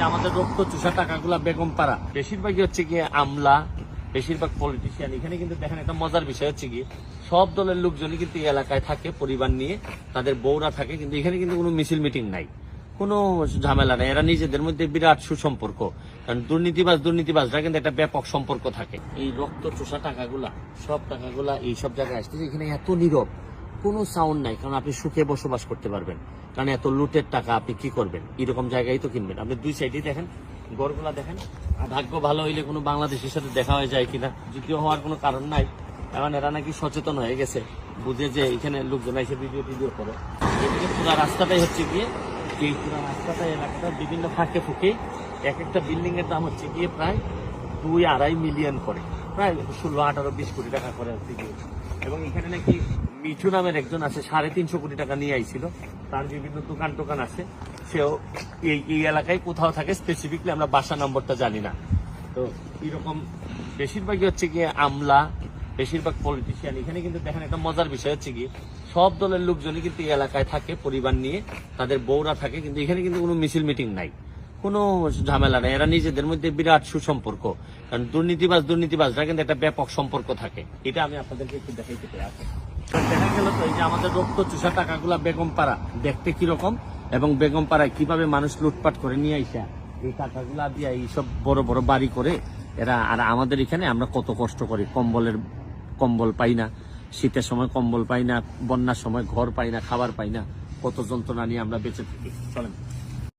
আমাদের রক্ত চুষা টাকাগুলা বেগম পাড়া বেশিরভাগই হচ্ছে গিয়ে আমলা, বেশিরভাগ পলিটিশিয়ান। এখানে কিন্তু দেখেন একটা মজার বিষয় হচ্ছে গিয়ে সব দলের লোকজনই কিন্তু এই এলাকায় থাকে, পরিবার নিয়ে তাদের বউরা থাকে, কিন্তু এখানে কিন্তু কোনো মিছিল মিটিং নাই, কোনো ঝামেলা নাই। এরা নিজেদের মধ্যে বিরাট সুসম্পর্ক, কারণ দুর্নীতিবাজরা কিন্তু একটা ব্যাপক সম্পর্ক থাকে। এই রক্ত চোষা টাকাগুলা, সব টাকাগুলা এই সব জায়গায় আসতেছে। এখানে এত নীরব, কোনো সাউন্ড নাই, কারণ আপনি সুখে বসবাস করতে পারবেন। কারণ এত লুটের টাকা আপনি কি করবেন, এরকম জায়গায় তো কিনবেন। আপনি দুই সাইডেই দেখেন, গড়গুলা দেখেন। আর ভাগ্য ভালো হইলে কোনো বাংলাদেশের সাথে দেখা হয়ে যায় কিনা, যদিও হওয়ার কোনো কারণ নাই। এখন এরা নাকি সচেতন হয়ে গেছে, বুঝে যে এখানে লোকজন এসে ভিডিও করে। এদিকে পুরো রাস্তাটাই হচ্ছে গিয়ে, এই পুরো রাস্তাটা এলাকাটা বিভিন্ন ফাঁকে ফুঁকে এক একটা বিল্ডিং এর দাম হচ্ছে গিয়ে প্রায় 2-2.5 মিলিয়ন করে, প্রায় 16-18-20 কোটি টাকা করে হচ্ছে গিয়ে। এবং এখানে নাকি মিঠু নামের একজন আছে, 350 কোটি টাকা নিয়ে আইছিল। তার বিভিন্ন দোকান আছে, সেও এই এলাকায় কোথাও থাকে, স্পেসিফিকলি আমরা বাসা নম্বরটা জানি না। তো এরকম বেশিরভাগই হচ্ছে গিয়ে আমলা, বেশিরভাগ পলিটিশিয়ান। এখানে কিন্তু দেখেন একটা মজার বিষয় হচ্ছে গিয়ে সব দলের লোকজনই কিন্তু এই এলাকায় থাকে, পরিবার নিয়ে তাদের বউরা থাকে, কিন্তু এখানে কিন্তু কোনো মিছিল মিটিং নাই, কোনো ঝামেলা নাই। এরা নিজেদের মধ্যে বিরাট সুসম্পর্ক, কারণ দুর্নীতিবাজরা কিন্তু একটা ব্যাপক সম্পর্ক থাকে। এটা আমি আপনাদেরকে একটু দেখাইতে চাই। দেখা গেল তো এই যে আমাদের রক্ত চুষা টাকাগুলা বেগম পাড়া দেখতে কিরকম, এবং বেগম পাড়ায় কিভাবে মানুষ লুটপাট করে নিয়ে আইসা এই টাকাগুলা দিয়ে এইসব বড় বড় বাড়ি করে এরা। আর আমাদের এখানে আমরা কত কষ্ট করি, কম্বল পাই না, শীতের সময় কম্বল পাই না, বন্যার সময় ঘর পাই না, খাবার পাই না, কত যন্ত্রণা নিয়ে আমরা বেঁচে থাকি। চলেন।